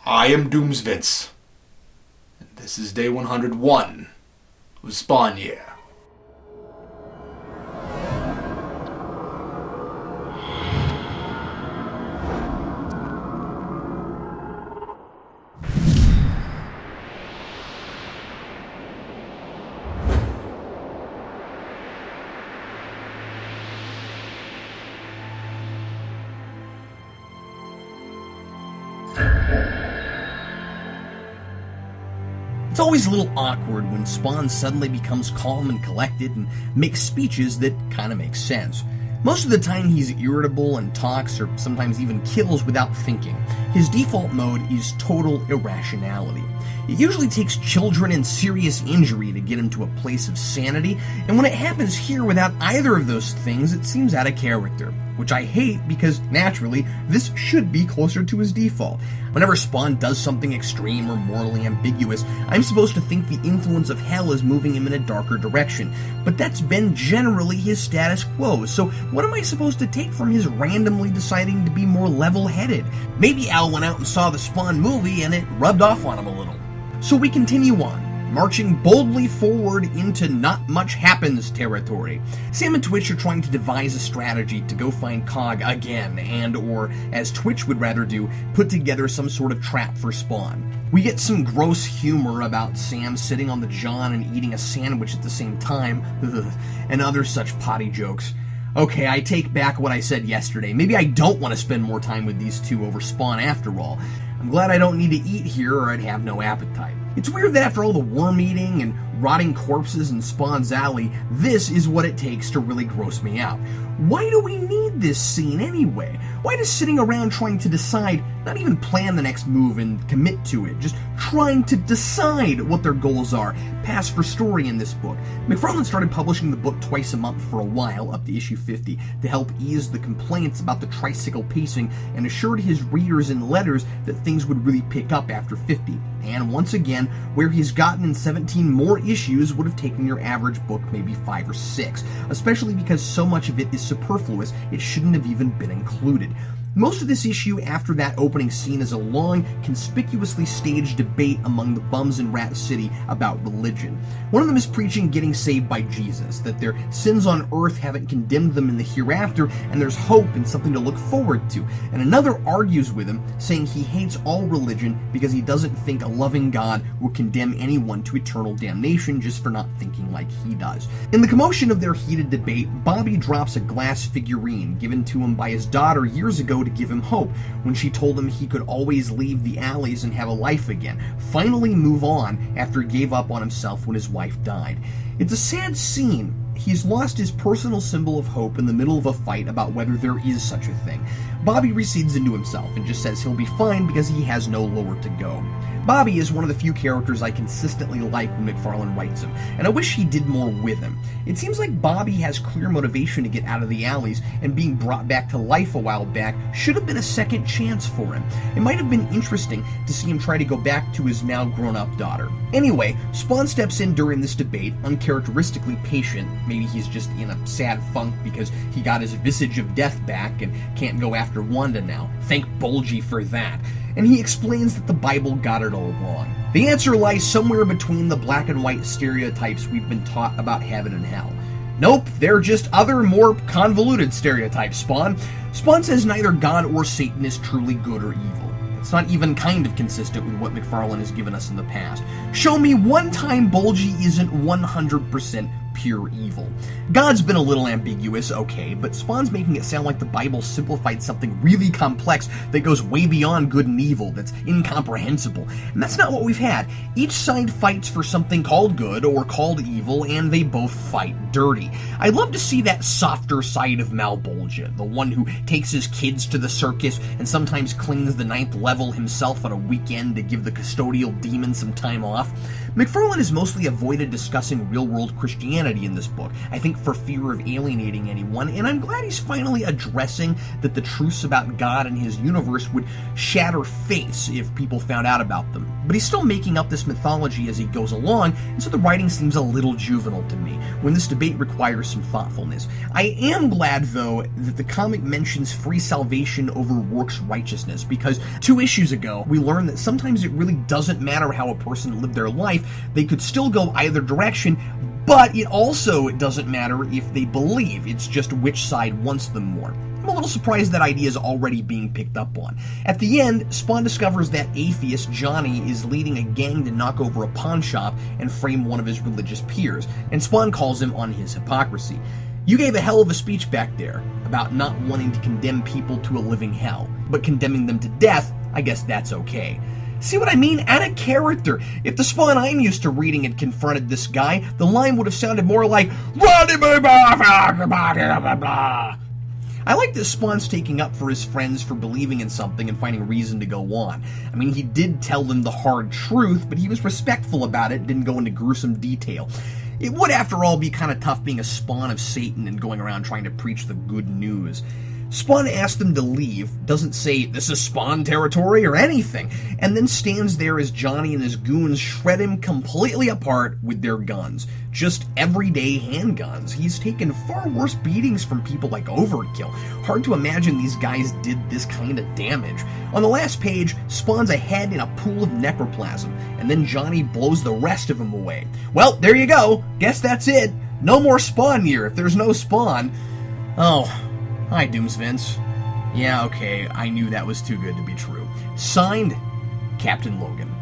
I am Doomsvince, and this is day 101 of Spawn Year. It's always a little awkward when Spawn suddenly becomes calm and collected and makes speeches that kind of make sense. Most of the time he's irritable and talks or sometimes even kills without thinking. His default mode is total irrationality. It usually takes children and serious injury to get him to a place of sanity, and when it happens here without either of those things, it seems out of character. Which I hate because, naturally, this should be closer to his default. Whenever Spawn does something extreme or morally ambiguous, I'm supposed to think the influence of hell is moving him in a darker direction. But that's been generally his status quo, so what am I supposed to take from his randomly deciding to be more level-headed? Maybe Al went out and saw the Spawn movie and it rubbed off on him a little. So we continue on, marching boldly forward into not much happens territory. Sam and Twitch are trying to devise a strategy to go find Cog again or, as Twitch would rather do, put together some sort of trap for Spawn. We get some gross humor about Sam sitting on the john and eating a sandwich at the same time, and other such potty jokes. Okay, I take back what I said yesterday. Maybe I don't want to spend more time with these two over Spawn after all. I'm glad I don't need to eat here or I'd have no appetite. It's weird that after all the worm eating and rotting corpses in Spawn's alley, this is what it takes to really gross me out. Why do we need this scene anyway? Why does sitting around trying to decide, not even plan the next move and commit to it, just trying to decide what their goals are, pass for story in this book? McFarlane started publishing the book twice a month for a while, up to issue 50, to help ease the complaints about the tricycle pacing and assured his readers in letters that things would really pick up after 50. And once again, where he's gotten in 17 more issues would have taken your average book maybe 5 or 6, especially because so much of it is superfluous it shouldn't have even been included. Most of this issue after that opening scene is a long, conspicuously staged debate among the bums in Rat City about religion. One of them is preaching getting saved by Jesus, that their sins on earth haven't condemned them in the hereafter, and there's hope and something to look forward to. And another argues with him, saying he hates all religion because he doesn't think a loving God will condemn anyone to eternal damnation just for not thinking like he does. In the commotion of their heated debate, Bobby drops a glass figurine given to him by his daughter years ago to give him hope when she told him he could always leave the alleys and have a life again, finally move on after he gave up on himself when his wife died. It's a sad scene. He's lost his personal symbol of hope in the middle of a fight about whether there is such a thing. Bobby recedes into himself and just says he'll be fine because he has no lower to go. Bobby is one of the few characters I consistently like when McFarlane writes him, and I wish he did more with him. It seems like Bobby has clear motivation to get out of the alleys, and being brought back to life a while back should have been a second chance for him. It might have been interesting to see him try to go back to his now grown-up daughter. Anyway, Spawn steps in during this debate, uncharacteristically patient. Maybe he's just in a sad funk because he got his visage of death back and can't go after Wanda now. Thank Bulgy for that. And he explains that the Bible got it all wrong. The answer lies somewhere between the black and white stereotypes we've been taught about heaven and hell. Nope, they're just other, more convoluted stereotypes, Spawn. Spawn says neither God or Satan is truly good or evil. It's not even kind of consistent with what McFarlane has given us in the past. Show me one time Bulgy isn't 100% pure evil. God's been a little ambiguous, okay, but Spawn's making it sound like the Bible simplified something really complex that goes way beyond good and evil, that's incomprehensible. And that's not what we've had. Each side fights for something called good or called evil, and they both fight dirty. I'd love to see that softer side of Malbolgia, the one who takes his kids to the circus and sometimes cleans the 9th level himself on a weekend to give the custodial demon some time off. McFarlane has mostly avoided discussing real-world Christianity in this book, I think for fear of alienating anyone, and I'm glad he's finally addressing that the truths about God and his universe would shatter faiths if people found out about them. But he's still making up this mythology as he goes along, and so the writing seems a little juvenile to me, when this debate requires some thoughtfulness. I am glad, though, that the comic mentions free salvation over works righteousness, because 2 issues ago, we learned that sometimes it really doesn't matter how a person lived their life, they could still go either direction, but it also doesn't matter if they believe, it's just which side wants them more. I'm a little surprised that idea is already being picked up on. At the end, Spawn discovers that atheist Johnny is leading a gang to knock over a pawn shop and frame one of his religious peers, and Spawn calls him on his hypocrisy. You gave a hell of a speech back there about not wanting to condemn people to a living hell, but condemning them to death, I guess that's okay. See what I mean? Add a character. If the Spawn I'm used to reading had confronted this guy, the line would have sounded more like, I like that Spawn's taking up for his friends for believing in something and finding reason to go on. I mean, he did tell them the hard truth, but he was respectful about it, didn't go into gruesome detail. It would, after all, be kind of tough being a spawn of Satan and going around trying to preach the good news. Spawn asks them to leave, doesn't say, this is Spawn territory or anything, and then stands there as Johnny and his goons shred him completely apart with their guns. Just everyday handguns. He's taken far worse beatings from people like Overkill. Hard to imagine these guys did this kind of damage. On the last page, Spawn's a head in a pool of necroplasm, and then Johnny blows the rest of him away. Well, there you go. Guess that's it. No more Spawn here if there's no Spawn. Oh, hi, Doomsvince. Yeah, okay, I knew that was too good to be true. Signed, Captain Logan.